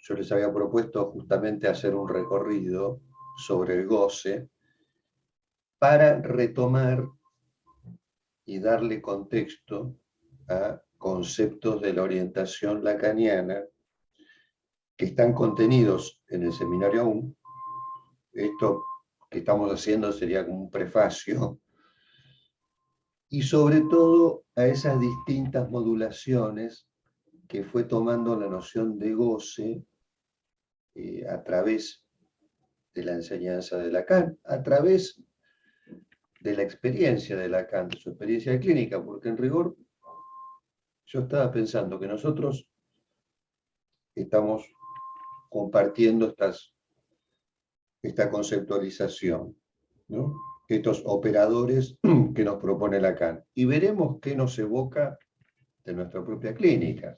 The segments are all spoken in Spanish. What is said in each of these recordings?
yo les había propuesto justamente hacer un recorrido sobre el goce para retomar y darle contexto a conceptos de la orientación lacaniana que están contenidos en el seminario aún. Esto que estamos haciendo sería como un prefacio, y sobre todo a esas distintas modulaciones que fue tomando la noción de goce a través de la enseñanza de Lacan, a través de la experiencia de Lacan, de su experiencia clínica, porque en rigor yo estaba pensando que nosotros estamos compartiendo esta conceptualización, ¿no? Estos operadores que nos propone Lacan, y veremos qué nos evoca de nuestra propia clínica,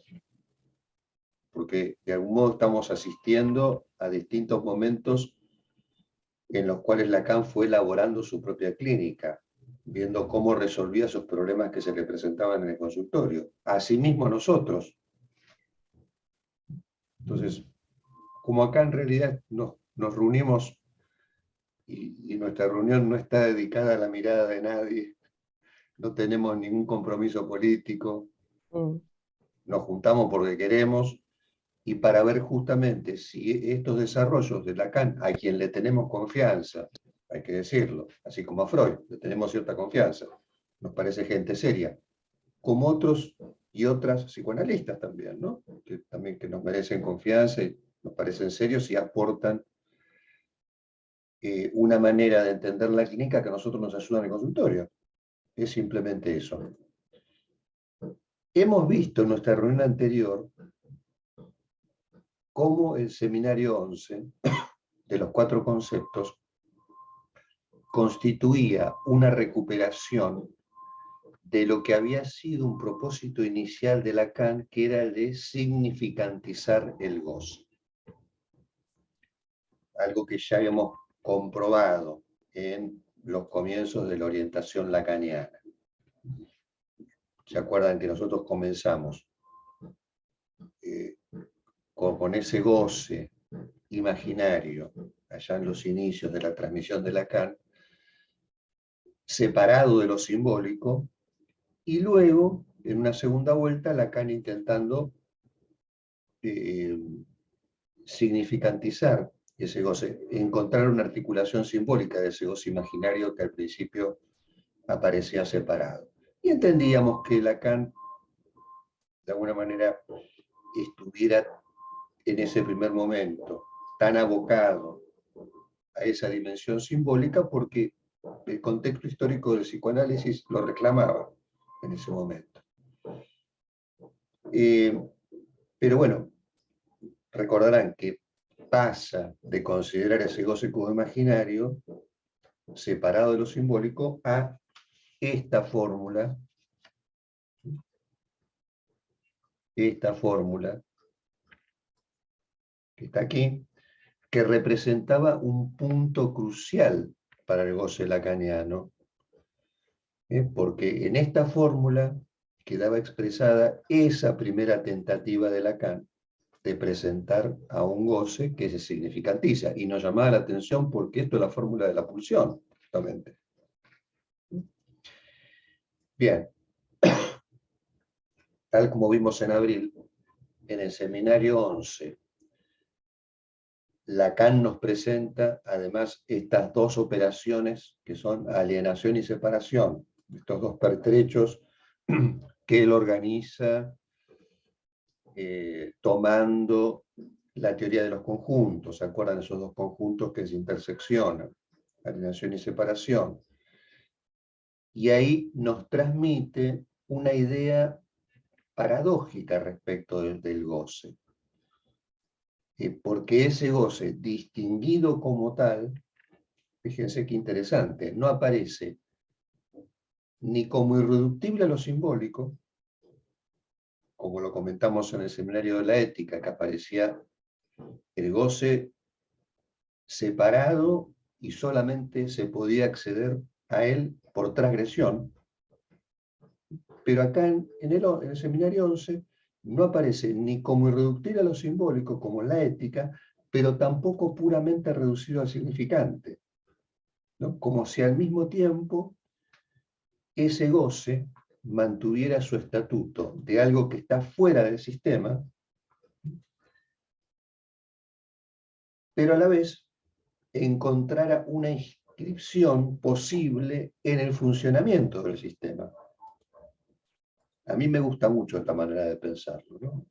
porque de algún modo estamos asistiendo a distintos momentos en los cuales Lacan fue elaborando su propia clínica, viendo cómo resolvía esos problemas que se le presentaban en el consultorio. Asimismo nosotros. Entonces, como acá en realidad nos reunimos y nuestra reunión no está dedicada a la mirada de nadie, no tenemos ningún compromiso político, nos juntamos porque queremos y para ver justamente si estos desarrollos de Lacan, a quien le tenemos confianza, hay que decirlo, así como a Freud, le tenemos cierta confianza, nos parece gente seria, como otros y otras psicoanalistas también, ¿no? Que nos merecen confianza y nos parecen serios y aportan una manera de entender la clínica que a nosotros nos ayuda en el consultorio. Es simplemente eso. Hemos visto en nuestra reunión anterior cómo el seminario 11, de los 4 conceptos, constituía una recuperación de lo que había sido un propósito inicial de Lacan, que era el de significantizar el goce. Algo que ya habíamos comprobado en los comienzos de la orientación lacaniana. ¿Se acuerdan que nosotros comenzamos con ese goce imaginario, allá en los inicios de la transmisión de Lacan, separado de lo simbólico, y luego, en una segunda vuelta, Lacan intentando significantizar ese goce, encontrar una articulación simbólica de ese goce imaginario que al principio aparecía separado. Y entendíamos que Lacan, de alguna manera, estuviera en ese primer momento tan abocado a esa dimensión simbólica porque el contexto histórico del psicoanálisis lo reclamaba en ese momento. Pero bueno, recordarán que pasa de considerar ese goce como imaginario, separado de lo simbólico, a esta fórmula que está aquí, que representaba un punto crucial para el goce lacaniano, porque en esta fórmula quedaba expresada esa primera tentativa de Lacan de presentar a un goce que se significantiza, y nos llamaba la atención porque esto es la fórmula de la pulsión, justamente. Bien, tal como vimos en abril, en el seminario 11, Lacan nos presenta además estas 2 operaciones que son alienación y separación, estos 2 pertrechos que él organiza tomando la teoría de los conjuntos. ¿Se acuerdan de esos 2 conjuntos que se interseccionan? Alienación y separación. Y ahí nos transmite una idea paradójica respecto del goce. Porque ese goce, distinguido como tal, fíjense qué interesante, no aparece ni como irreductible a lo simbólico, como lo comentamos en el seminario de la ética, que aparecía el goce separado y solamente se podía acceder a él por transgresión. Pero acá en el seminario 11 no aparece ni como irreductible a lo simbólico, como la ética, pero tampoco puramente reducido al significante, ¿no? Como si al mismo tiempo ese goce mantuviera su estatuto de algo que está fuera del sistema, pero a la vez encontrara una inscripción posible en el funcionamiento del sistema. A mí me gusta mucho esta manera de pensarlo, ¿no?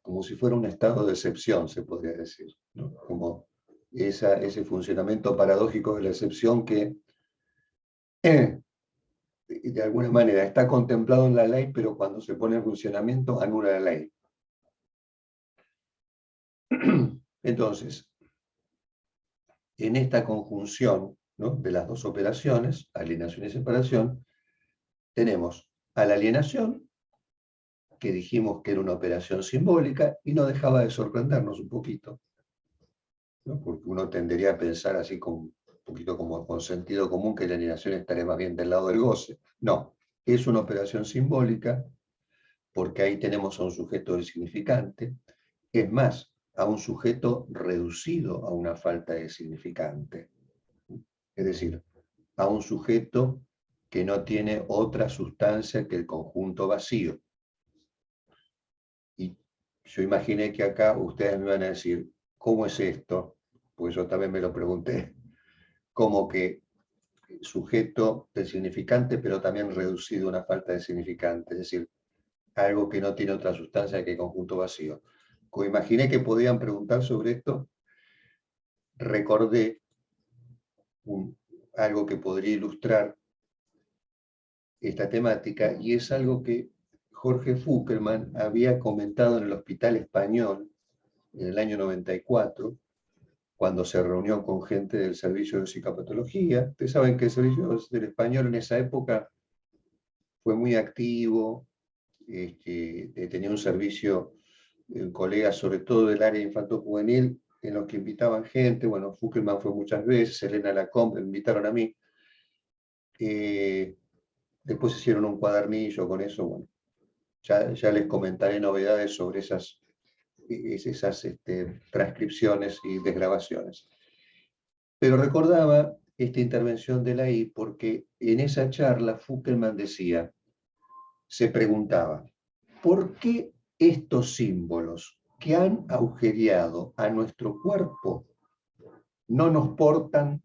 Como si fuera un estado de excepción, se podría decir, ¿no? Como ese funcionamiento paradójico de la excepción que, de alguna manera, está contemplado en la ley, pero cuando se pone en funcionamiento anula la ley. Entonces, en esta conjunción, ¿no?, de las dos operaciones, alienación y separación, tenemos a la alienación, que dijimos que era una operación simbólica, y no dejaba de sorprendernos un poquito, ¿no? Porque uno tendería a pensar así como, un poquito como con sentido común, que la alienación estaría más bien del lado del goce. No, es una operación simbólica, porque ahí tenemos a un sujeto del significante, es más, a un sujeto reducido a una falta de significante. Es decir, a un sujeto que no tiene otra sustancia que el conjunto vacío. Y yo imaginé que acá ustedes me van a decir, ¿cómo es esto? Pues yo también me lo pregunté. Como que sujeto del significante, pero también reducido a una falta de significante. Es decir, algo que no tiene otra sustancia que el conjunto vacío. Como imaginé que podían preguntar sobre esto, recordé algo que podría ilustrar esta temática, y es algo que Jorge Fuckelman había comentado en el Hospital Español en el año 94, cuando se reunió con gente del servicio de psicopatología. Ustedes saben que el servicio del Español en esa época fue muy activo, tenía un servicio, colegas sobre todo del área infanto-juvenil, en los que invitaban gente. Bueno, Fuckelman fue muchas veces, Elena Lacombe me invitaron a mí. Después hicieron un cuadernillo con eso. Bueno, ya les comentaré novedades sobre esas transcripciones y desgrabaciones. Pero recordaba esta intervención de Laí porque en esa charla Fuckelman decía, se preguntaba, ¿por qué estos símbolos que han agujereado a nuestro cuerpo no nos portan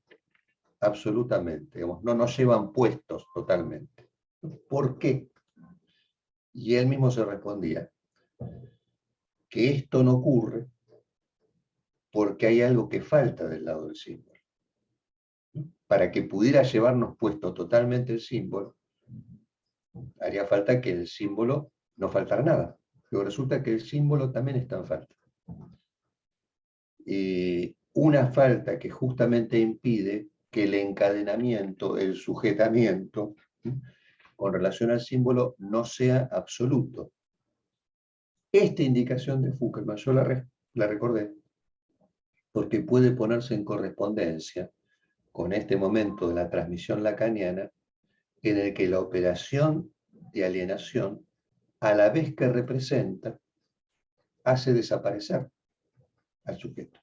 absolutamente, digamos, no nos llevan puestos totalmente? ¿Por qué? Y él mismo se respondía que esto no ocurre porque hay algo que falta del lado del símbolo. Para que pudiera llevarnos puesto totalmente el símbolo, haría falta que el símbolo no faltara nada. Pero resulta que el símbolo también está en falta. Una falta que justamente impide que el encadenamiento, el sujetamiento, con relación al símbolo, no sea absoluto. Esta indicación de Fuckelman, yo la recordé, porque puede ponerse en correspondencia con este momento de la transmisión lacaniana, en el que la operación de alienación, a la vez que representa, hace desaparecer al sujeto.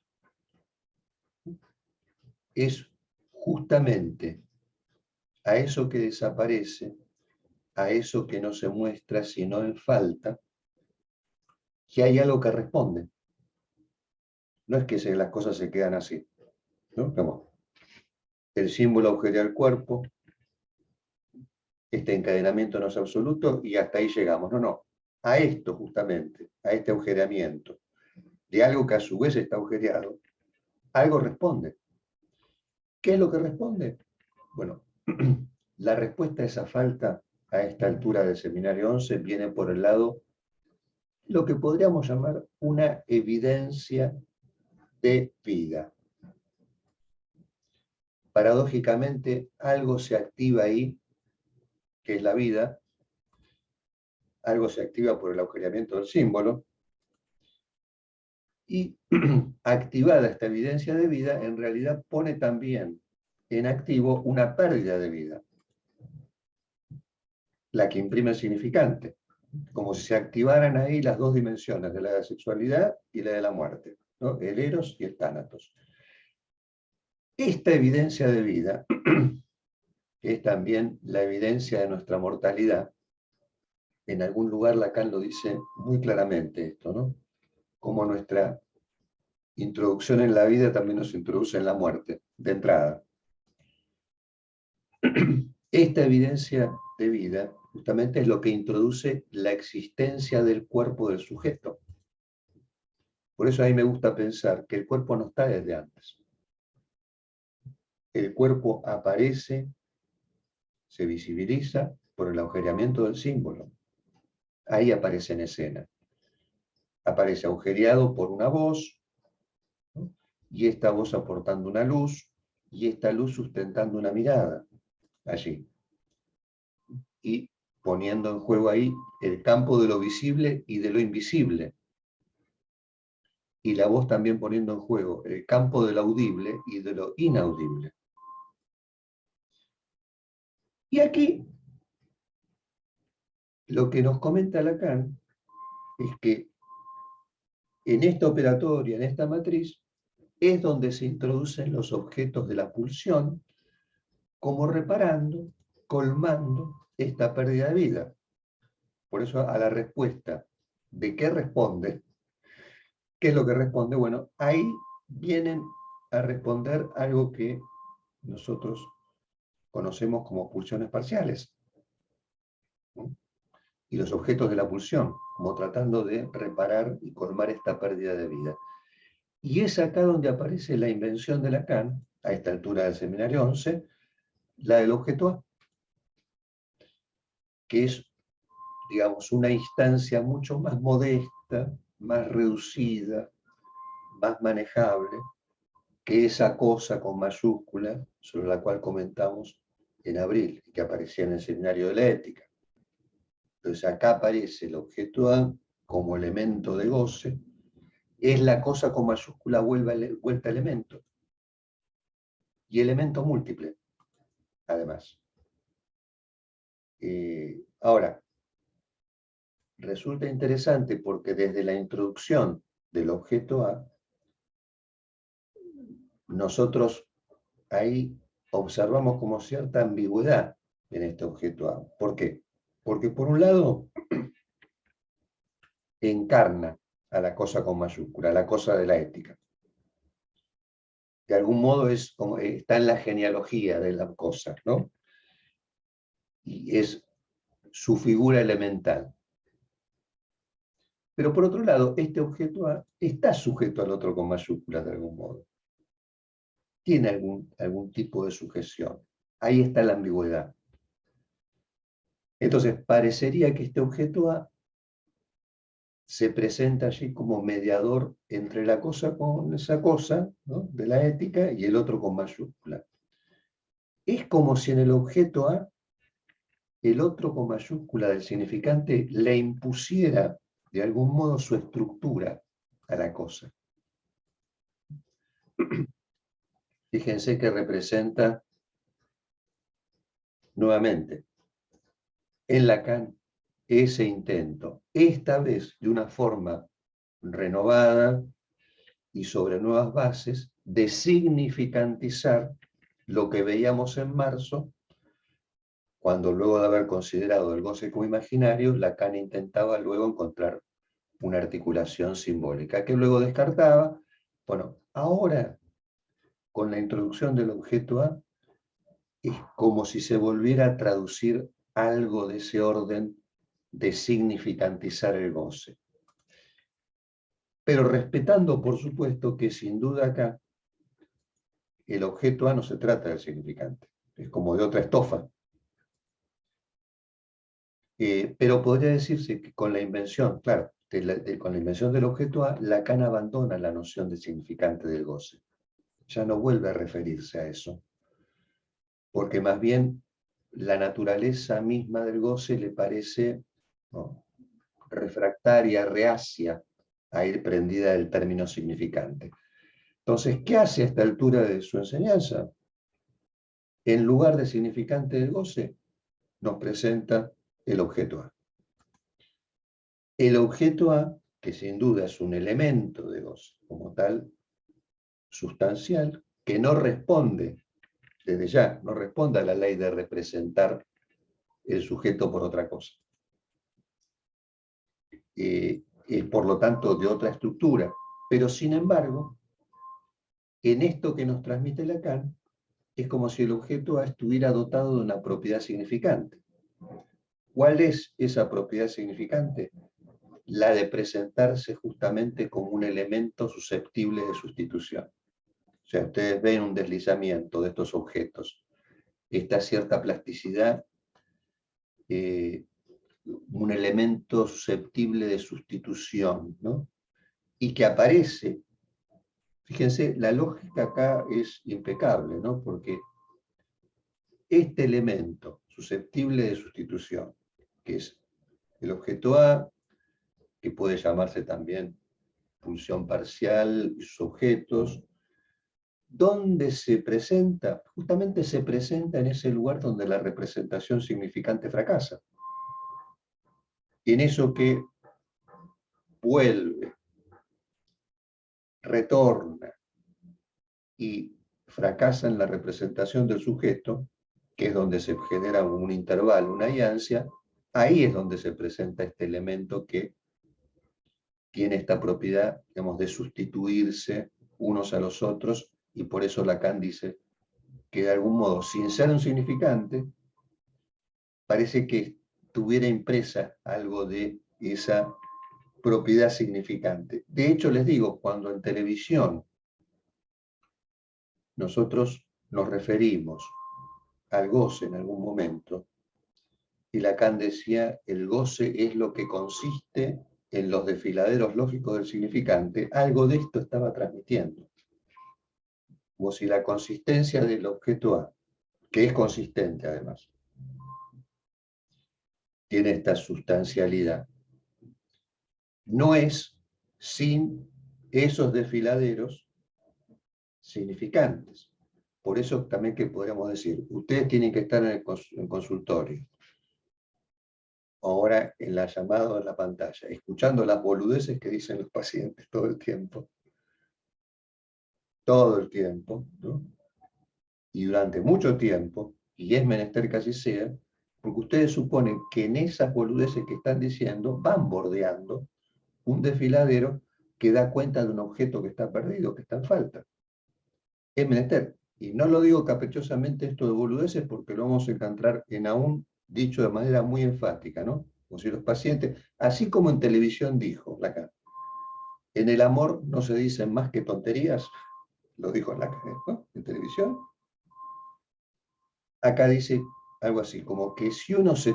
Es justamente a eso que desaparece, a eso que no se muestra sino en falta, que hay algo que responde. No es que las cosas se quedan así, ¿no? Como el símbolo agujerea el cuerpo, este encadenamiento no es absoluto y hasta ahí llegamos. No, no. A esto justamente, a este agujereamiento de algo que a su vez está agujereado, algo responde. ¿Qué es lo que responde? Bueno, la respuesta a esa falta a esta altura del seminario 11 viene por el lado, lo que podríamos llamar una evidencia de vida. Paradójicamente, algo se activa ahí, que es la vida, algo se activa por el agujereamiento del símbolo, y activada esta evidencia de vida, en realidad pone también en activo una pérdida de vida, la que imprime el significante. como si se activaran ahí las dos dimensiones, de la sexualidad y la de la muerte, ¿no? El eros y el tánatos. Esta evidencia de vida, que es también la evidencia de nuestra mortalidad, en algún lugar Lacan lo dice muy claramente esto, ¿no? Como nuestra introducción en la vida también nos introduce en la muerte, de entrada. Esta evidencia de vida justamente es lo que introduce la existencia del cuerpo del sujeto. Por eso a mí me gusta pensar que el cuerpo no está desde antes. El cuerpo aparece, se visibiliza por el agujereamiento del símbolo. Ahí aparece en escena. Aparece agujereado por una voz, ¿no? Y esta voz aportando una luz, y esta luz sustentando una mirada allí. Y poniendo en juego ahí el campo de lo visible y de lo invisible. Y la voz también poniendo en juego el campo de lo audible y de lo inaudible. Y aquí, lo que nos comenta Lacan es que en esta operatoria, en esta matriz, es donde se introducen los objetos de la pulsión, como reparando, colmando esta pérdida de vida. Por eso a la respuesta de qué responde, ¿qué es lo que responde? Bueno, ahí vienen a responder algo que nosotros conocemos como pulsiones parciales, ¿no? Y los objetos de la pulsión, como tratando de reparar y colmar esta pérdida de vida. Y es acá donde aparece la invención de Lacan, a esta altura del seminario 11, la del objeto A, que es, digamos, una instancia mucho más modesta, más reducida, más manejable, que esa cosa con mayúscula sobre la cual comentamos en abril, y que aparecía en el seminario de la ética. Entonces acá aparece el objeto A como elemento de goce, es la cosa con mayúscula vuelta elemento, y elemento múltiple, además. Ahora, resulta interesante porque desde la introducción del objeto A, nosotros ahí observamos como cierta ambigüedad en este objeto A. ¿Por qué? Porque por un lado encarna a la cosa con mayúscula, a la cosa de la ética. De algún modo es como, está en la genealogía de la cosa, ¿no? Y es su figura elemental. Pero por otro lado, este objeto A está sujeto al otro con mayúsculas de algún modo. Tiene algún tipo de sujeción. Ahí está la ambigüedad. Entonces, parecería que este objeto A se presenta allí como mediador entre la cosa con esa cosa, ¿no?, de la ética, y el otro con mayúscula. Es como si en el objeto A, el otro con mayúscula del significante le impusiera de algún modo su estructura a la cosa. Fíjense que representa nuevamente en Lacan ese intento, esta vez de una forma renovada y sobre nuevas bases, de significantizar lo que veíamos en marzo, cuando luego de haber considerado el goce como imaginario, Lacan intentaba luego encontrar una articulación simbólica, que luego descartaba. Bueno, ahora, con la introducción del objeto A, es como si se volviera a traducir algo de ese orden de significantizar el goce. Pero respetando, por supuesto, que sin duda acá el objeto A no se trata del significante, es como de otra estofa. Pero podría decirse que con la invención, claro, con la invención del objeto A, Lacan abandona la noción de significante del goce. Ya no vuelve a referirse a eso, porque más bien la naturaleza misma del goce le parece, ¿no?, refractaria, reacia a ir prendida del término significante. Entonces, ¿qué hace a esta altura de su enseñanza? En lugar de significante del goce, nos presenta el objeto A. el objeto A, que sin duda es un elemento de goce, como tal, sustancial, que no responde, desde ya, no responde a la ley de representar el sujeto por otra cosa. Por lo tanto, de otra estructura. Pero sin embargo, en esto que nos transmite Lacan, es como si el objeto A estuviera dotado de una propiedad significante. ¿Cuál es esa propiedad significante? La de presentarse justamente como un elemento susceptible de sustitución. O sea, ustedes ven un deslizamiento de estos objetos, esta cierta plasticidad, un elemento susceptible de sustitución, ¿no? Y que aparece, fíjense, la lógica acá es impecable, ¿no? Porque este elemento susceptible de sustitución, que es el objeto A, que puede llamarse también pulsión parcial y sus objetos, ¿dónde se presenta? Justamente se presenta en ese lugar donde la representación significante fracasa. En eso que vuelve, retorna y fracasa en la representación del sujeto, que es donde se genera un intervalo, una iancia, ahí es donde se presenta este elemento que tiene esta propiedad, digamos, de sustituirse unos a los otros, y por eso Lacan dice que de algún modo, sin ser un significante, parece que tuviera impresa algo de esa propiedad significante. De hecho, les digo, cuando en televisión nosotros nos referimos al goce en algún momento, y Lacan decía, el goce es lo que consiste en los desfiladeros lógicos del significante, algo de esto estaba transmitiendo. Como si la consistencia del objeto A, que es consistente además, tiene esta sustancialidad, no es sin esos desfiladeros significantes. Por eso también que podríamos decir, ustedes tienen que estar en el consultorio, ahora en la llamada o en la pantalla, escuchando las boludeces que dicen los pacientes todo el tiempo, ¿no? Y durante mucho tiempo, y es menester que así sea, porque ustedes suponen que en esas boludeces que están diciendo van bordeando un desfiladero que da cuenta de un objeto que está perdido, que está en falta. Es menester. Y no lo digo caprichosamente esto de boludeces porque lo vamos a encontrar en aún dicho de manera muy enfática, ¿no? Como si los pacientes, así como en televisión dijo Lacan, en el amor no se dicen más que tonterías, lo dijo Lacan, ¿no? En televisión. Acá dice algo así, como que si uno se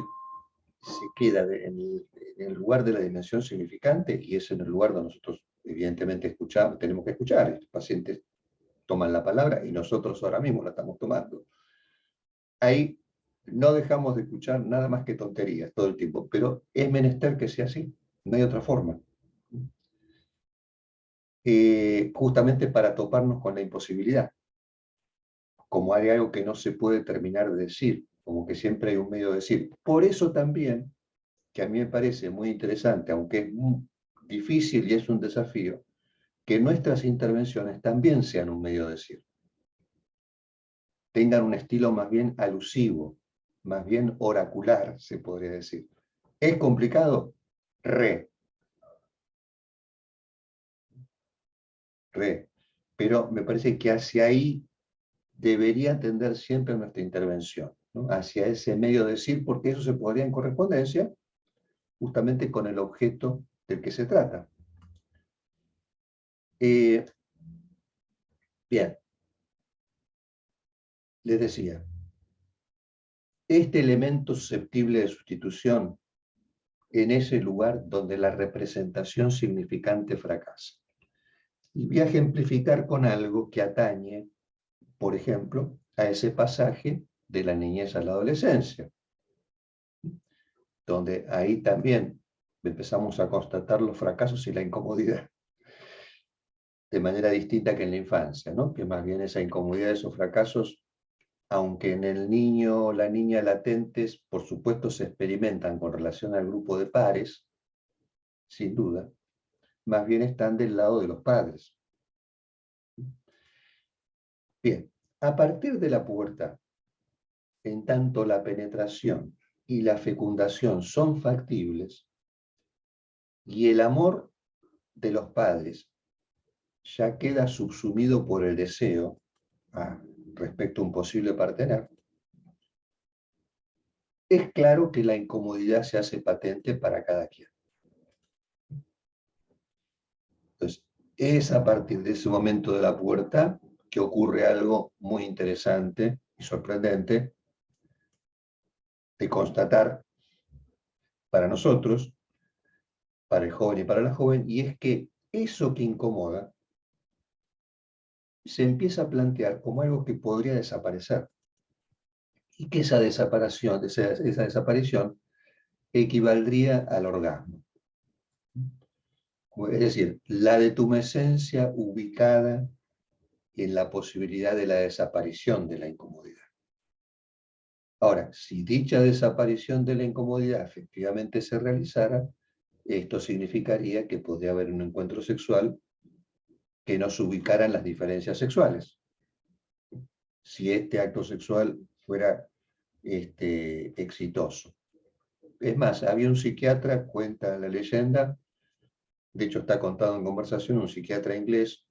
queda en el lugar de la dimensión significante, y es en el lugar donde nosotros evidentemente escuchamos, tenemos que escuchar, los pacientes toman la palabra y nosotros ahora mismo la estamos tomando. Ahí no dejamos de escuchar nada más que tonterías todo el tiempo, pero es menester que sea así, no hay otra forma. Justamente para toparnos con la imposibilidad, como hay algo que no se puede terminar de decir, como que siempre hay un medio de decir. Por eso también, que a mí me parece muy interesante, aunque es muy difícil y es un desafío, que nuestras intervenciones también sean un medio de decir. Tengan un estilo más bien alusivo, más bien oracular, se podría decir. ¿Es complicado? Re. Pero me parece que hacia ahí debería tender siempre nuestra intervención, ¿no? Hacia ese medio de decir, porque eso se podría en correspondencia justamente con el objeto del que se trata. Bien, les decía, este elemento susceptible de sustitución en ese lugar donde la representación significante fracasa. Y voy a ejemplificar con algo que atañe, por ejemplo, a ese pasaje de la niñez a la adolescencia, donde ahí también empezamos a constatar los fracasos y la incomodidad, de manera distinta que en la infancia, ¿no? Que más bien esa incomodidad, esos fracasos, aunque en el niño o la niña latentes, por supuesto, se experimentan con relación al grupo de pares, sin duda, más bien están del lado de los padres. Bien, a partir de la pubertad, en tanto la penetración y la fecundación son factibles, y el amor de los padres ya queda subsumido por el deseo respecto a un posible partener, es claro que la incomodidad se hace patente para cada quien. Entonces, es a partir de ese momento de la pubertad que ocurre algo muy interesante y sorprendente de constatar para nosotros, para el joven y para la joven, y es que eso que incomoda se empieza a plantear como algo que podría desaparecer, y que esa desaparición equivaldría al orgasmo. Es decir, la detumescencia ubicada en la posibilidad de la desaparición de la incomodidad. Ahora, si dicha desaparición de la incomodidad efectivamente se realizara, esto significaría que podría haber un encuentro sexual que no se ubicaran las diferencias sexuales. Si este acto sexual fuera exitoso. Es más, había un psiquiatra, cuenta la leyenda, de hecho está contado en conversación, un psiquiatra inglés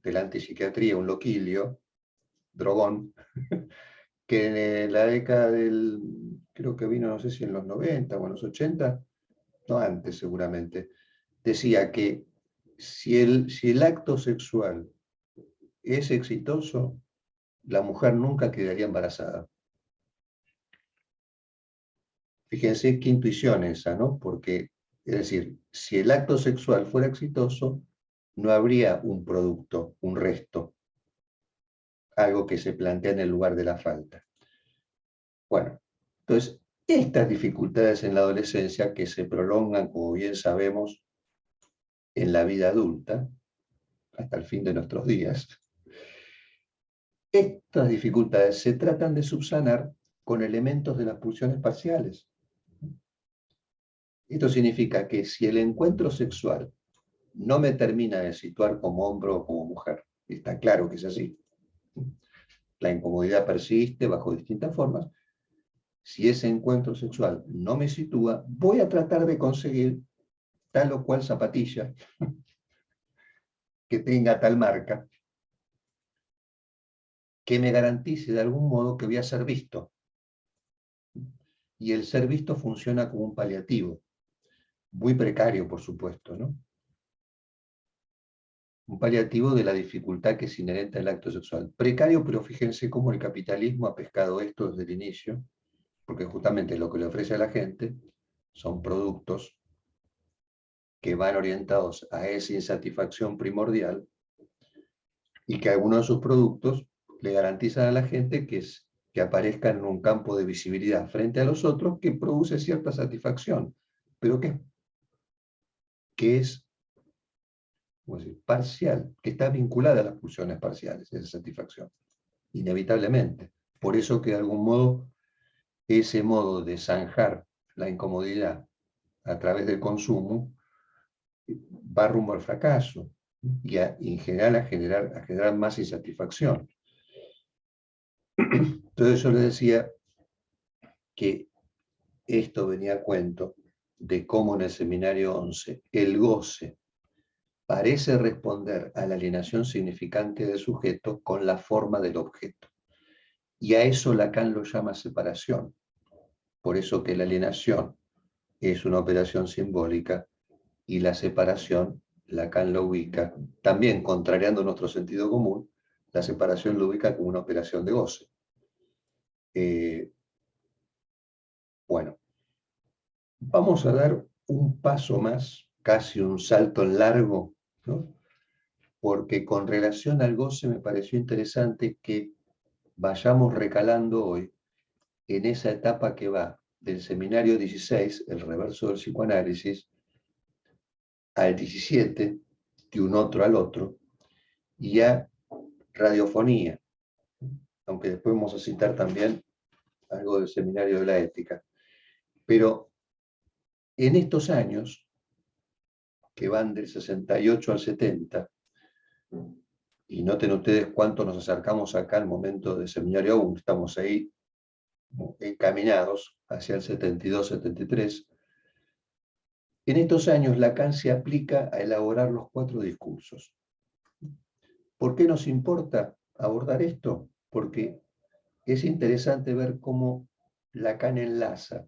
de la antipsiquiatría, un loquilio, drogón, que en la década del, creo que vino, no sé si en los 90 o en los 80, no antes seguramente, decía que si el acto sexual es exitoso, la mujer nunca quedaría embarazada. Fíjense qué intuición esa, ¿no? Porque, es decir, si el acto sexual fuera exitoso, no habría un producto, un resto, algo que se plantea en el lugar de la falta. Bueno, entonces, estas dificultades en la adolescencia que se prolongan, como bien sabemos, en la vida adulta, hasta el fin de nuestros días, estas dificultades se tratan de subsanar con elementos de las pulsiones parciales. Esto significa que si el encuentro sexual no me termina de situar como hombre o como mujer, está claro que es así, la incomodidad persiste bajo distintas formas, si ese encuentro sexual no me sitúa, voy a tratar de conseguir tal o cual zapatilla que tenga tal marca, que me garantice de algún modo que voy a ser visto. Y el ser visto funciona como un paliativo, muy precario, por supuesto, ¿no? Un paliativo de la dificultad que es inherente al acto sexual. Precario, pero fíjense cómo el capitalismo ha pescado esto desde el inicio, porque justamente lo que le ofrece a la gente son productos que van orientados a esa insatisfacción primordial y que algunos de sus productos le garantizan a la gente que aparezca en un campo de visibilidad frente a los otros que produce cierta satisfacción, pero que es parcial, que está vinculada a las pulsiones parciales, esa satisfacción, inevitablemente. Por eso que de algún modo, ese modo de zanjar la incomodidad a través del consumo va rumbo al fracaso y en general a generar más insatisfacción. Entonces yo les decía que esto venía a cuento de cómo en el seminario 11 el goce parece responder a la alienación significante del sujeto con la forma del objeto. Y a eso Lacan lo llama separación. Por eso que la alienación es una operación simbólica y la separación, Lacan lo ubica, también contrariando nuestro sentido común, la separación lo ubica como una operación de goce. Bueno, vamos a dar un paso más, casi un salto en largo, ¿no? Porque con relación al goce me pareció interesante que vayamos recalando hoy en esa etapa que va del seminario 16, el reverso del psicoanálisis, al 17, de un otro al otro, y a radiofonía, aunque después vamos a citar también algo del seminario de la ética. Pero en estos años que van del 68 al 70, y noten ustedes cuánto nos acercamos acá al momento del seminario aún, estamos ahí encaminados hacia el 72-73, en estos años Lacan se aplica a elaborar los 4 discursos. ¿Por qué nos importa abordar esto? Porque es interesante ver cómo Lacan enlaza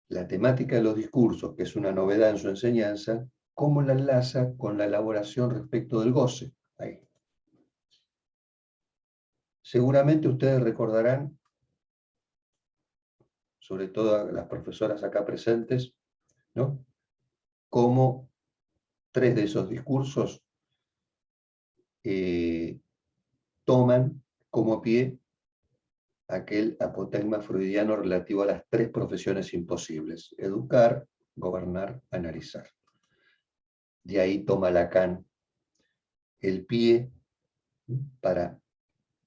la temática de los discursos, que es una novedad en su enseñanza, cómo la enlaza con la elaboración respecto del goce. Ahí. Seguramente ustedes recordarán, sobre todo las profesoras acá presentes, ¿no?, cómo 3 de esos discursos toman como pie aquel apotegma freudiano relativo a las 3 profesiones imposibles: educar, gobernar, analizar. De ahí toma Lacan el pie para,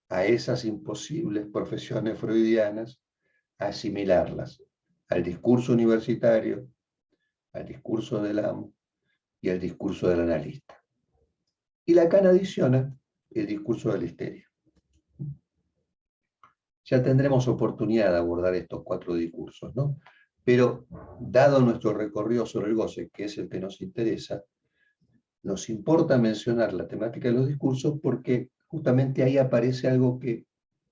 a esas imposibles profesiones freudianas, asimilarlas al discurso universitario, al discurso del amo y al discurso del analista. Y Lacan adiciona el discurso de la histeria. Ya tendremos oportunidad de abordar estos 4 discursos, ¿no? Pero, dado nuestro recorrido sobre el goce, que es el que nos interesa, nos importa mencionar la temática de los discursos porque justamente ahí aparece algo que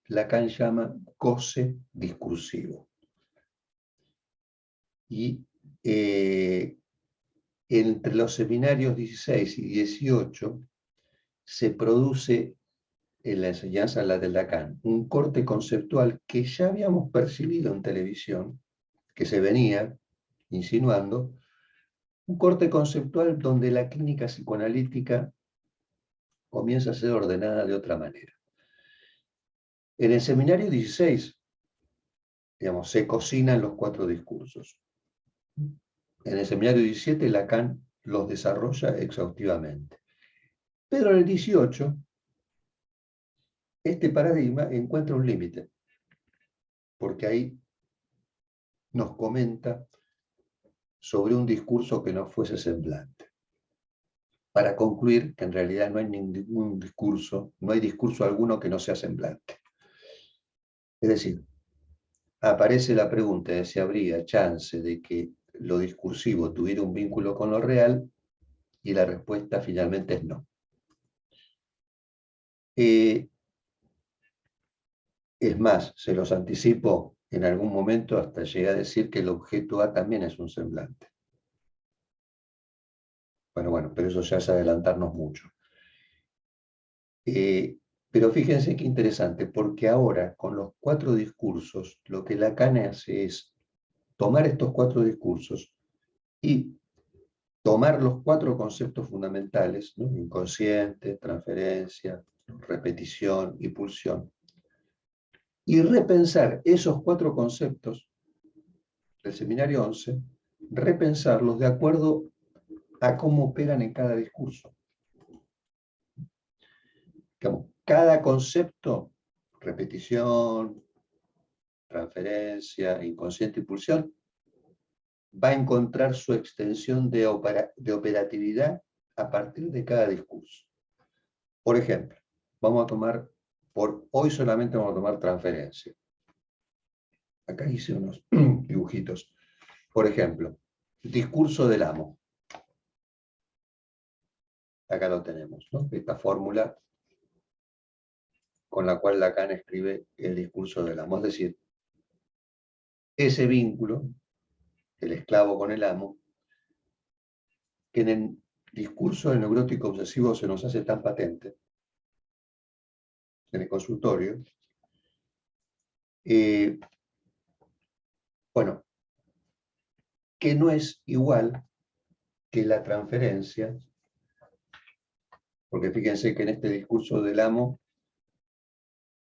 Lacan llama goce discursivo. Y entre los seminarios 16 y 18 se produce en la enseñanza de Lacan un corte conceptual que ya habíamos percibido en televisión, que se venía insinuando, un corte conceptual donde la clínica psicoanalítica comienza a ser ordenada de otra manera. En el seminario 16, digamos, se cocinan los 4 discursos. En el seminario 17, Lacan los desarrolla exhaustivamente. Pero en el 18, este paradigma encuentra un límite, porque ahí nos comenta sobre un discurso que no fuese semblante, para concluir que en realidad no hay ningún discurso, no hay discurso alguno que no sea semblante. Es decir, aparece la pregunta de si habría chance de que lo discursivo tuviera un vínculo con lo real, y la respuesta finalmente es no. Es más, se los anticipo, en algún momento hasta llegué a decir que el objeto A también es un semblante. Bueno, pero eso ya es adelantarnos mucho. Pero fíjense qué interesante, porque ahora, con los 4 discursos, lo que Lacan hace es tomar estos 4 discursos y tomar los 4 conceptos fundamentales, ¿no?, inconsciente, transferencia, repetición y pulsión, y repensar esos 4 conceptos del seminario 11, repensarlos de acuerdo a cómo operan en cada discurso. Digamos, cada concepto, repetición, transferencia, inconsciente y pulsión, va a encontrar su extensión de operatividad a partir de cada discurso. Por ejemplo, vamos a tomar, hoy solamente vamos a tomar transferencia. Acá hice unos dibujitos. Por ejemplo, discurso del amo. Acá lo tenemos, ¿no?, esta fórmula con la cual Lacan escribe el discurso del amo. Es decir, ese vínculo, el esclavo con el amo, que en el discurso del neurótico obsesivo se nos hace tan patente, en el consultorio, bueno, que no es igual que la transferencia, porque fíjense que en este discurso del amo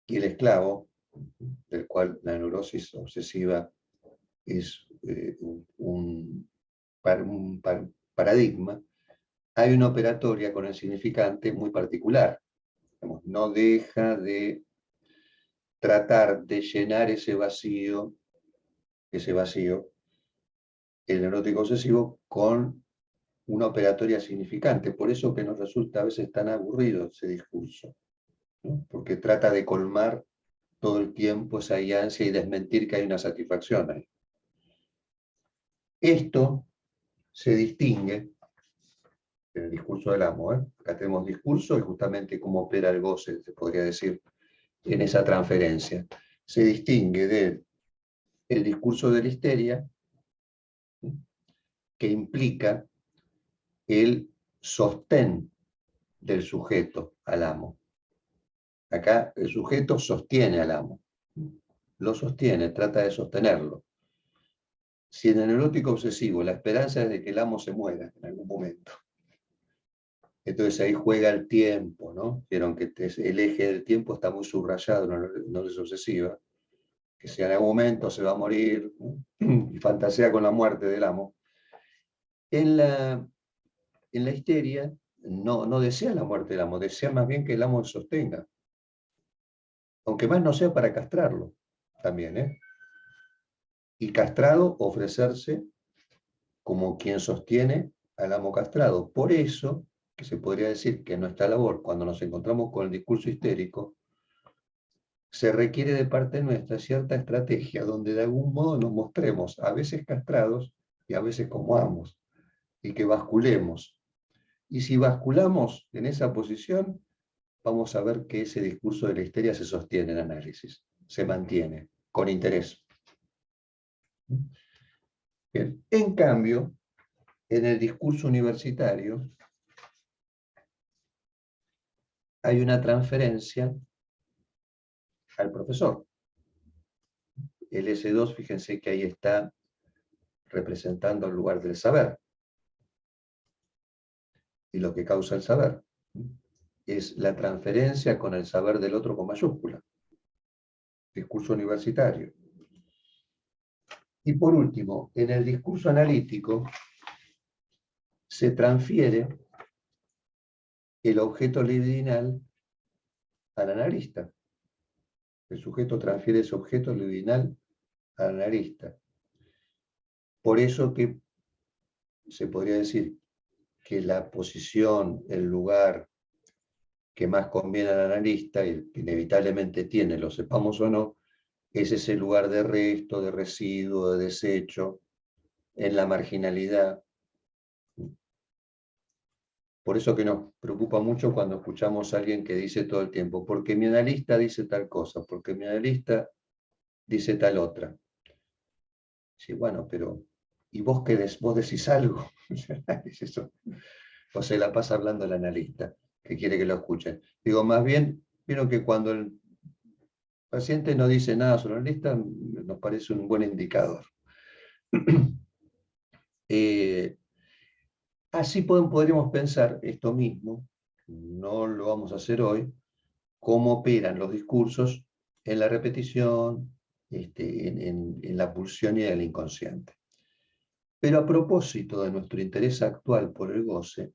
y el esclavo, del cual la neurosis obsesiva es un paradigma, hay una operatoria con el significante muy particular. No deja de tratar de llenar ese vacío, el neurótico obsesivo, con una operatoria significante. Por eso que nos resulta a veces tan aburrido ese discurso, ¿no? Porque trata de colmar todo el tiempo esa ansia y desmentir que hay una satisfacción ahí. Esto se distingue en el discurso del amo. Acá tenemos discurso y justamente cómo opera el goce, se podría decir, en esa transferencia. Se distingue del discurso de la histeria, que implica el sostén del sujeto al amo. Acá el sujeto sostiene al amo. Lo sostiene, trata de sostenerlo. Si en el neurótico obsesivo la esperanza es de que el amo se muera en algún momento, entonces ahí juega el tiempo, ¿no? Vieron que el eje del tiempo está muy subrayado en la neurosis obsesiva, que si en algún momento se va a morir, ¿no? Y fantasea con la muerte del amo. En la histeria no desea la muerte del amo, desea más bien que el amo se sostenga. Aunque más no sea para castrarlo, también, ¿eh? Y castrado ofrecerse como quien sostiene al amo castrado. Por eso, que se podría decir que nuestra labor, cuando nos encontramos con el discurso histérico, se requiere de parte nuestra cierta estrategia, donde de algún modo nos mostremos, a veces castrados y a veces como amos, y que basculemos. Y si basculamos en esa posición, vamos a ver que ese discurso de la histeria se sostiene en análisis, se mantiene, con interés. Bien. En cambio, en el discurso universitario hay una transferencia al profesor. El S2, fíjense que ahí está representando el lugar del saber. Y lo que causa el saber es la transferencia con el saber del otro con mayúscula. Discurso universitario. Y por último, en el discurso analítico se transfiere el objeto libidinal al analista. El sujeto transfiere ese objeto libidinal al analista. Por eso que se podría decir que la posición, el lugar que más conviene al analista, y que inevitablemente tiene, lo sepamos o no, es ese lugar de resto, de residuo, de desecho, en la marginalidad. Por eso que nos preocupa mucho cuando escuchamos a alguien que dice todo el tiempo, porque mi analista dice tal cosa, porque mi analista dice tal otra. Sí, bueno, pero ¿y vos qué vos decís algo? Eso. O se la pasa hablando el analista, que quiere que lo escuchen. Digo, más bien, vieron que cuando el paciente no dice nada sobre el analista, nos parece un buen indicador. Así podríamos pensar esto mismo, no lo vamos a hacer hoy, cómo operan los discursos en la repetición, en la pulsión y en el inconsciente. Pero a propósito de nuestro interés actual por el goce,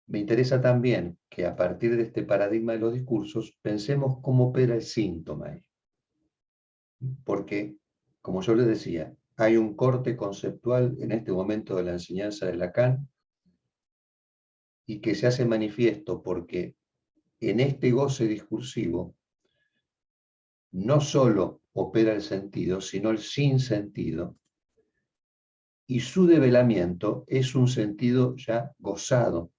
me interesa también que a partir de este paradigma de los discursos pensemos cómo opera el síntoma ahí. Porque, como yo les decía, hay un corte conceptual en este momento de la enseñanza de Lacan y que se hace manifiesto porque en este goce discursivo no solo opera el sentido, sino el sinsentido, y su develamiento es un sentido ya gozado,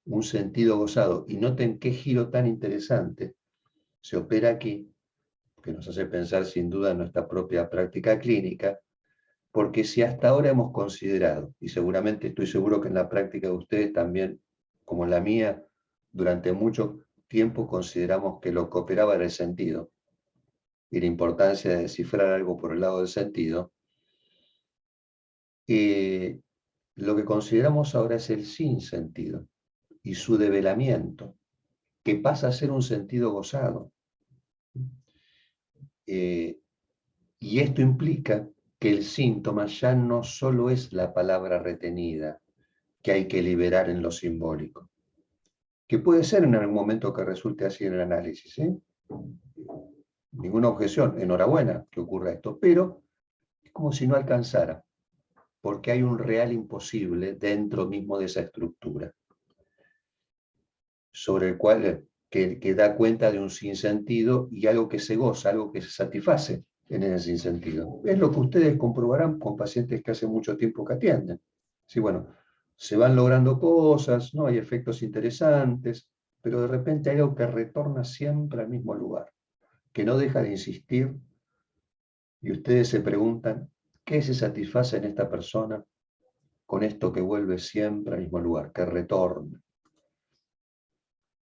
un sentido gozado. Y noten qué giro tan interesante se opera aquí, que nos hace pensar sin duda en nuestra propia práctica clínica, porque si hasta ahora hemos considerado, y seguramente estoy seguro que en la práctica de ustedes también, como en la mía, durante mucho tiempo consideramos que lo que operaba era el sentido, y la importancia de descifrar algo por el lado del sentido, lo que consideramos ahora es el sinsentido y su develamiento, que pasa a ser un sentido gozado. Y esto implica que el síntoma ya no solo es la palabra retenida, que hay que liberar en lo simbólico, que puede ser en algún momento que resulte así en el análisis, ¿eh? Ninguna objeción, enhorabuena que ocurra esto, pero es como si no alcanzara. porque hay un real imposible dentro mismo de esa estructura, sobre el cual que da cuenta de un sinsentido y algo que se goza, algo que se satisface en ese sinsentido. Es lo que ustedes comprobarán con pacientes que hace mucho tiempo que atienden. Sí, bueno, se van logrando cosas, ¿no? Hay efectos interesantes, pero de repente hay algo que retorna siempre al mismo lugar, que no deja de insistir, y ustedes se preguntan, ¿qué se satisface en esta persona con esto que vuelve siempre al mismo lugar, que retorna?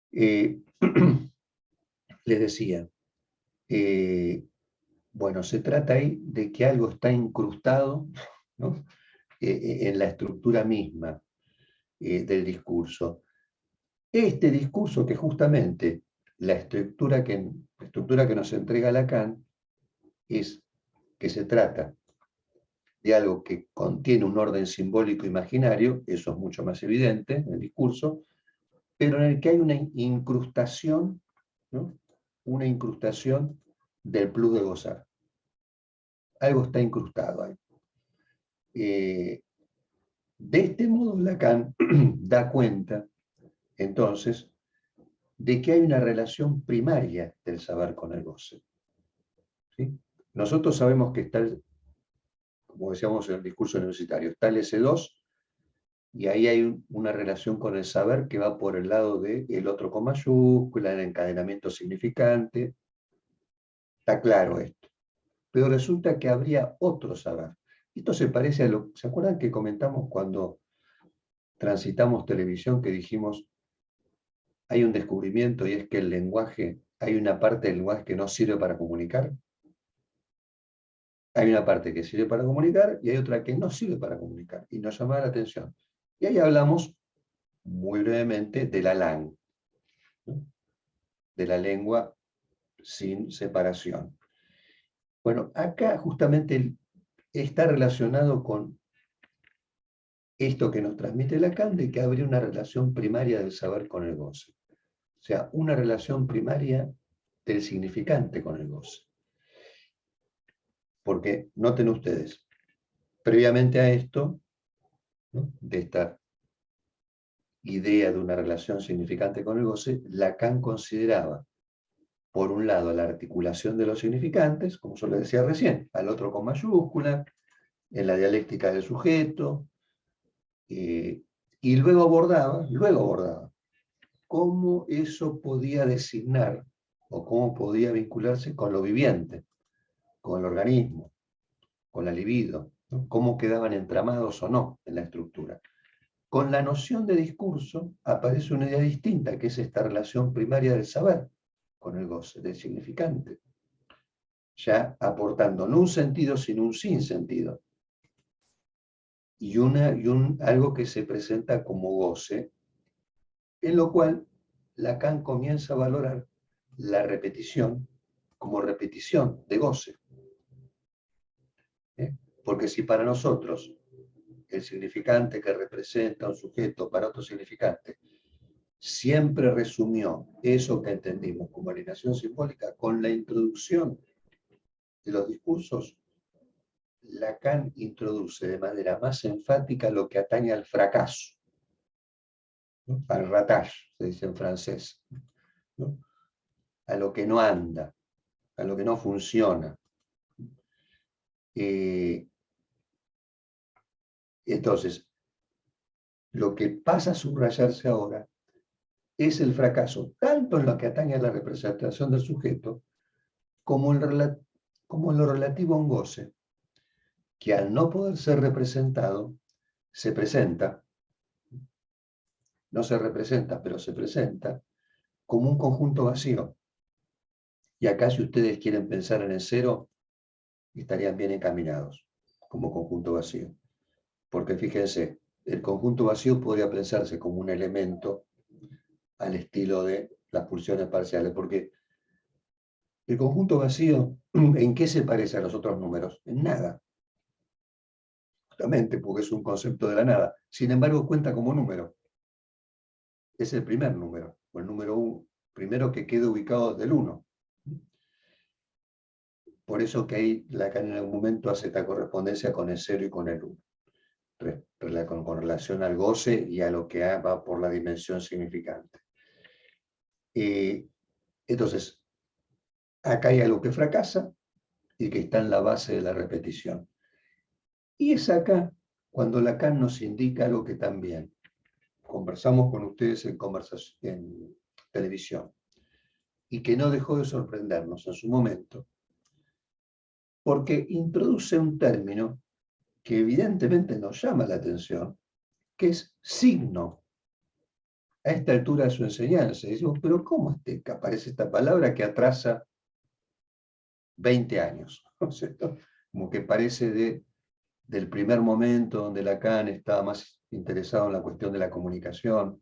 Les decía, bueno, se trata ahí de que algo está incrustado, ¿no? En la estructura misma del discurso. Este discurso que justamente la estructura que nos entrega Lacan es que se trata de algo que contiene un orden simbólico imaginario, eso es mucho más evidente en el discurso, pero en el que hay una incrustación, ¿no? Una incrustación del plus de gozar. Algo está incrustado ahí. De este modo Lacan da cuenta, entonces, de que hay una relación primaria del saber con el goce. ¿Sí? Nosotros sabemos que está, como decíamos en el discurso universitario, está el S2, y ahí hay una relación con el saber que va por el lado del otro con mayúscula, el encadenamiento significante. Está claro esto. Pero resulta que habría otro saber. Esto se parece a lo... ¿Se acuerdan que comentamos cuando transitamos televisión que dijimos hay un descubrimiento y es que el lenguaje, hay una parte del lenguaje que no sirve para comunicar? Hay una parte que sirve para comunicar y hay otra que no sirve para comunicar. Y nos llama la atención. Y ahí hablamos muy brevemente de la LAN, ¿no? De la lengua sin separación. Bueno, acá justamente está relacionado con esto que nos transmite Lacan, de que habría una relación primaria del saber con el goce. O sea, una relación primaria del significante con el goce. Porque, noten ustedes, previamente a esto, ¿no? De esta idea de una relación significante con el goce, Lacan consideraba, por un lado, la articulación de los significantes, como yo les decía recién, al otro con mayúscula, en la dialéctica del sujeto, y luego abordaba cómo eso podía designar o cómo podía vincularse con lo viviente, con el organismo, con la libido, ¿no? Cómo quedaban entramados o no en la estructura. Con la noción de discurso aparece una idea distinta, que es esta relación primaria del saber con el goce, del significante, ya aportando no un sentido, sino un sinsentido. Y algo que se presenta como goce, en lo cual Lacan comienza a valorar la repetición como repetición de goce. Porque si para nosotros el significante que representa un sujeto para otro significante siempre resumió eso que entendimos como alienación simbólica, con la introducción de los discursos, Lacan introduce de manera más enfática lo que atañe al fracaso, ¿no? Al ratage, se dice en francés, ¿no? A lo que no anda, a lo que no funciona. Entonces, lo que pasa a subrayarse ahora es el fracaso, tanto en lo que atañe a la representación del sujeto, como en lo relativo a un goce, que al no poder ser representado, se presenta, no se representa, pero se presenta, como un conjunto vacío. Y acá, si ustedes quieren pensar en el cero, estarían bien encaminados, como conjunto vacío. Porque fíjense, el conjunto vacío podría pensarse como un elemento al estilo de las pulsiones parciales, porque el conjunto vacío, ¿en qué se parece a los otros números? En nada. Justamente porque es un concepto de la nada. Sin embargo, cuenta como número. Es el primer número, o el número 1, primero que queda ubicado del 1. Por eso que ahí Lacan en algún momento hace esta correspondencia con el 0 y con el 1. con relación al goce y a lo que va por la dimensión significante. Entonces, acá hay algo que fracasa y que está en la base de la repetición. Y es acá cuando Lacan nos indica algo que también conversamos con ustedes en televisión y que no dejó de sorprendernos en su momento, porque introduce un término que evidentemente nos llama la atención, que es signo. A esta altura de su enseñanza, y decimos, pero ¿cómo aparece esta palabra que atrasa 20 años? ¿No es cierto? Como que parece del primer momento donde Lacan estaba más interesado en la cuestión de la comunicación.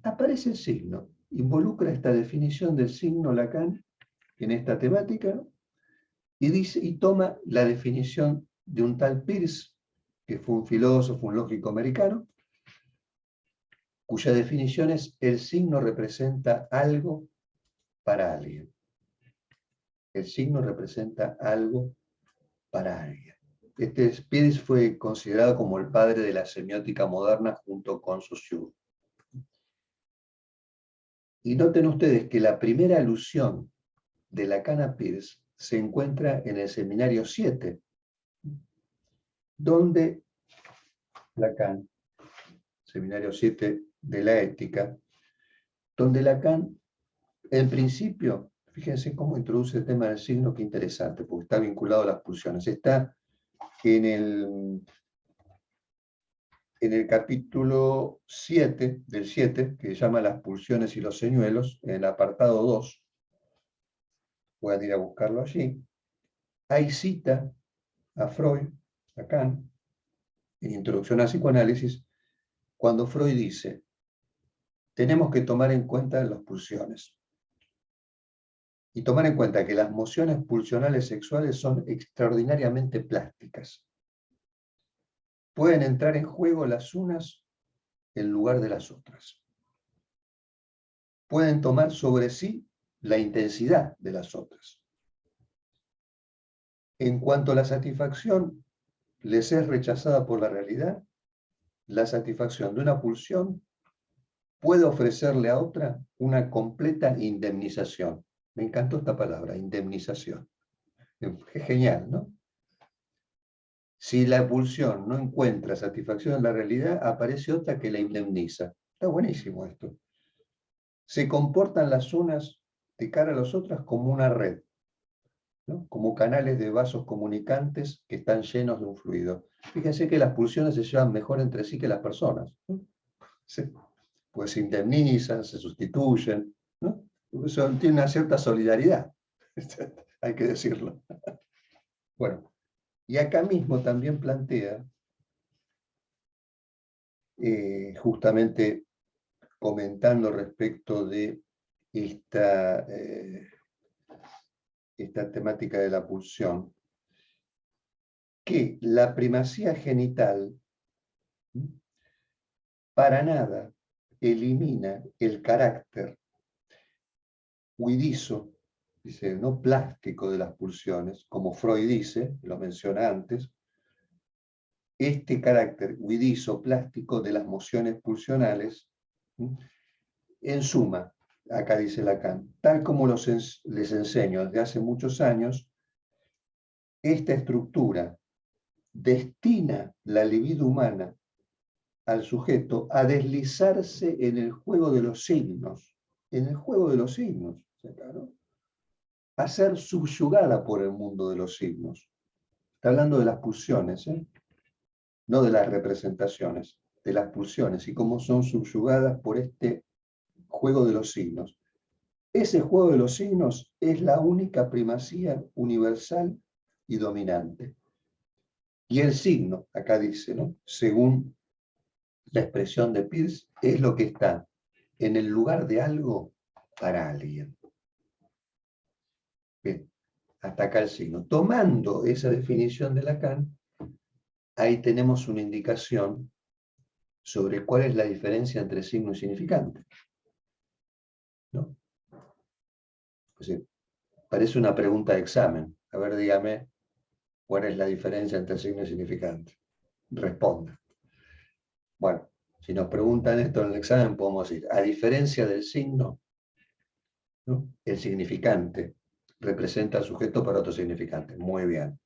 Aparece el signo, involucra esta definición del signo Lacan en esta temática y toma la definición de un tal Peirce, que fue un filósofo, un lógico americano, cuya definición es: el signo representa algo para alguien. El signo representa algo para alguien. Peirce fue considerado como el padre de la semiótica moderna junto con Saussure. Y noten ustedes que la primera alusión de Lacan a Peirce se encuentra en el Seminario 7, donde Lacan, Seminario 7 de la Ética, donde Lacan, en principio, fíjense cómo introduce el tema del signo, que interesante, porque está vinculado a las pulsiones. Está en el capítulo 7, del 7, que se llama Las pulsiones y los señuelos, en el apartado 2, pueden ir a buscarlo allí. Ahí cita a Freud, Lacan, en Introducción al Psicoanálisis, cuando Freud dice: tenemos que tomar en cuenta las pulsiones. Y tomar en cuenta que las mociones pulsionales sexuales son extraordinariamente plásticas. Pueden entrar en juego las unas en lugar de las otras. Pueden tomar sobre sí la intensidad de las otras. En cuanto a la satisfacción les es rechazada por la realidad, la satisfacción de una pulsión puede ofrecerle a otra una completa indemnización. Me encantó esta palabra, indemnización. Es genial, ¿no? Si la pulsión no encuentra satisfacción en la realidad, aparece otra que la indemniza. Está buenísimo esto. Se comportan las unas de cara a las otras como una red, ¿no? Como canales de vasos comunicantes que están llenos de un fluido. Fíjense que las pulsiones se llevan mejor entre sí que las personas, ¿no? Pues se indemnizan, se sustituyen, ¿no? Tiene una cierta solidaridad, hay que decirlo. Bueno, y acá mismo también plantea, justamente comentando respecto de esta temática de la pulsión, que la primacía genital para nada elimina el carácter huidizo, dice, no plástico de las pulsiones, como Freud dice, lo menciona antes, este carácter huidizo plástico de las mociones pulsionales, en suma, acá dice Lacan, tal como les enseño desde hace muchos años, esta estructura destina la libido humana al sujeto a deslizarse en el juego de los signos, ¿no? A ser subyugada por el mundo de los signos. Está hablando de las pulsiones, no de las representaciones, de las pulsiones y cómo son subyugadas por este juego de los signos. Ese juego de los signos es la única primacía universal y dominante. Y el signo, acá dice, ¿no? Según la expresión de Peirce, es lo que está en el lugar de algo para alguien. Bien, hasta acá el signo. Tomando esa definición de Lacan, ahí tenemos una indicación sobre cuál es la diferencia entre signo y significante, ¿no? Pues, parece una pregunta de examen. A ver, dígame, ¿cuál es la diferencia entre signo y significante? responda. Bueno, si nos preguntan esto en el examen, podemos decir, a diferencia del signo, ¿no?, el significante representa al sujeto para otro significante. Muy bien.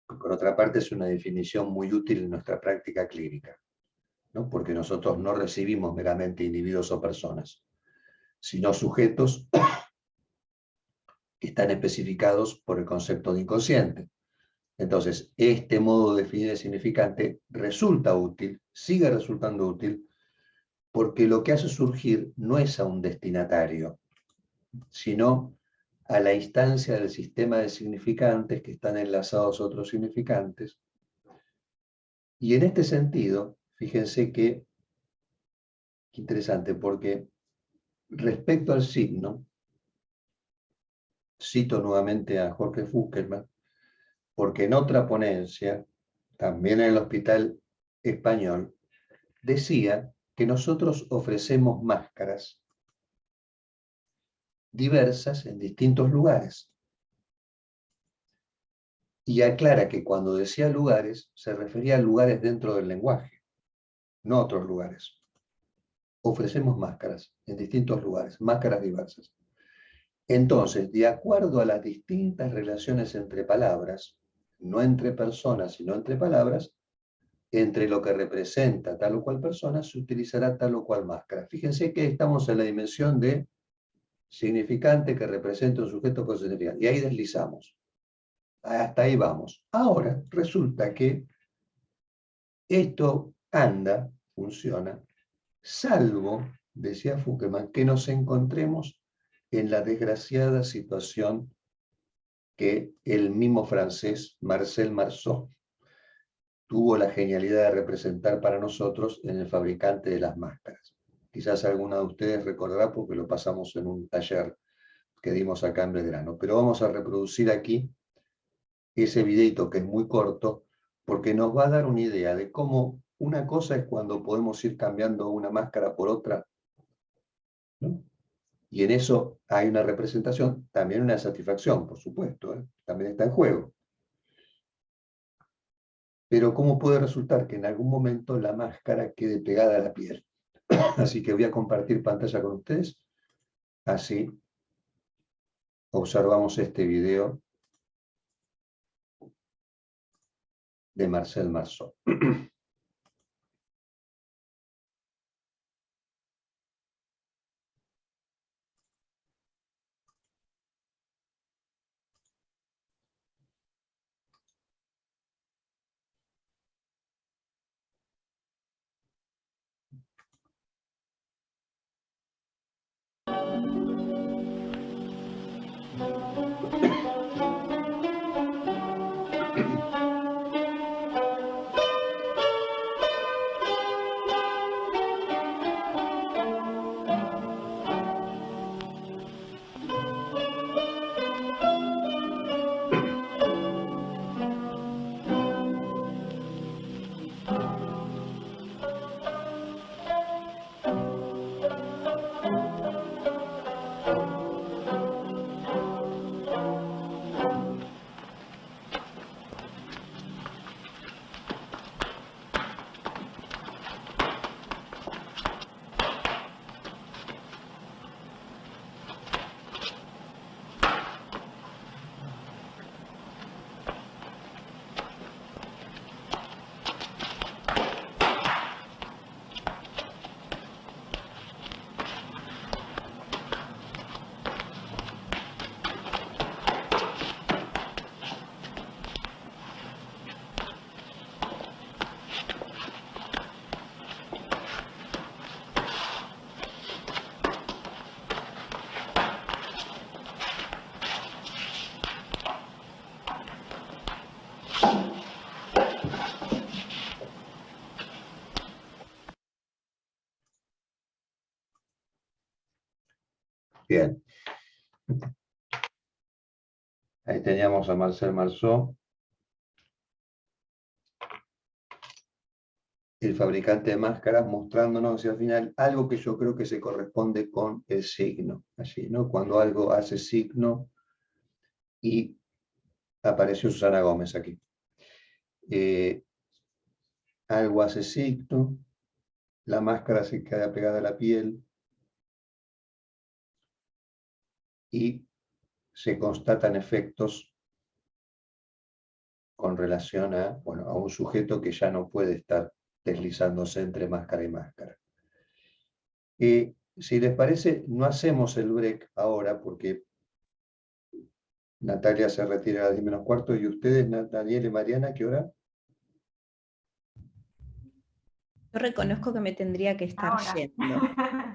Por otra parte, es una definición muy útil en nuestra práctica clínica, ¿no?, porque nosotros no recibimos meramente individuos o personas, sino sujetos que están especificados por el concepto de inconsciente. Entonces, este modo de definir el significante resulta útil, sigue resultando útil, porque lo que hace surgir no es a un destinatario, sino a la instancia del sistema de significantes que están enlazados a otros significantes. Y en este sentido, fíjense qué interesante, porque respecto al signo, cito nuevamente a Jorge Fuskelman, porque en otra ponencia, también en el Hospital Español, decía que nosotros ofrecemos máscaras diversas en distintos lugares. Y aclara que cuando decía lugares, se refería a lugares dentro del lenguaje, no a otros lugares. Ofrecemos máscaras en distintos lugares, máscaras diversas. Entonces, de acuerdo a las distintas relaciones entre palabras, no entre personas, sino entre palabras, entre lo que representa tal o cual persona, se utilizará tal o cual máscara. Fíjense que estamos en la dimensión de significante que representa un sujeto con significante. Y ahí deslizamos. Hasta ahí vamos. Ahora, resulta que esto anda, funciona, salvo, decía Foucault, que nos encontremos en la desgraciada situación que el mismo francés Marcel Marceau tuvo la genialidad de representar para nosotros en El fabricante de las máscaras. Quizás alguna de ustedes recordará porque lo pasamos en un taller que dimos acá en Belgrano. Pero vamos a reproducir aquí ese videito que es muy corto, porque nos va a dar una idea de cómo una cosa es cuando podemos ir cambiando una máscara por otra, ¿no? Y en eso hay una representación, también una satisfacción, por supuesto, ¿eh? También está en juego. Pero cómo puede resultar que en algún momento la máscara quede pegada a la piel. Así que voy a compartir pantalla con ustedes, así observamos este video de Marcel Marceau. Bien. Ahí teníamos a Marcel Marceau, el fabricante de máscaras, mostrándonos hacia el final algo que yo creo que se corresponde con el signo. Allí, ¿no? Cuando algo hace signo, y apareció Susana Gómez aquí. algo hace signo, la máscara se queda pegada a la piel y se constatan efectos con relación a, bueno, a un sujeto que ya no puede estar deslizándose entre máscara y máscara. Si les parece, no hacemos el break ahora porque Natalia se retira a las 10:45. ¿Y ustedes, Daniel y Mariana, qué hora? Yo reconozco que me tendría que estar Ahora. yendo.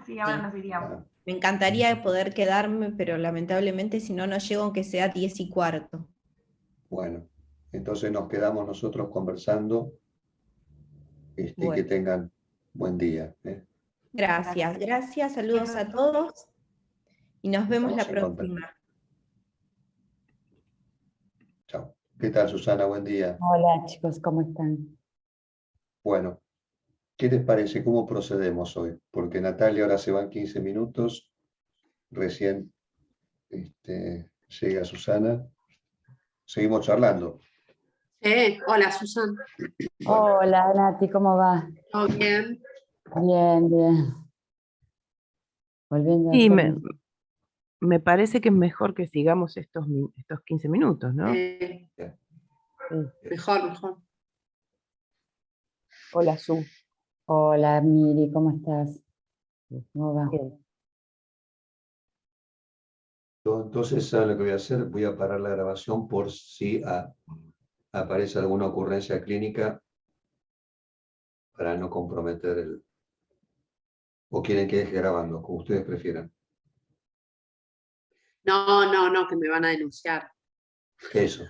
Sí, ahora nos iríamos. Ah, Me encantaría poder quedarme, pero lamentablemente si no, no llego aunque sea 10:15. bueno, entonces nos quedamos nosotros conversando y que Bueno, tengan buen día. gracias, saludos a todos y nos vemos la Estamos en contacto. próxima. Chao. ¿Qué tal, Susana? Buen día. Hola chicos, ¿cómo están? Bueno, ¿qué les parece? ¿Cómo procedemos hoy? Porque Natalia ahora se va en 15 minutos, recién llega Susana. Seguimos charlando. Hola, Susan. Bueno, Hola Nati, ¿cómo va? ¿Todo bien? Bien, bien. Volviendo a Sí, hacer me parece que es mejor que sigamos estos 15 minutos, ¿no? bien. Sí. Mejor. Hola, Su. Hola Miri, ¿cómo estás? ¿Cómo va? Bien. Entonces, ¿saben lo que voy a hacer? Voy a parar la grabación por si aparece alguna ocurrencia clínica para no comprometer el... ¿O quieren que deje grabando? Como ustedes prefieran. No, que me van a denunciar. Eso.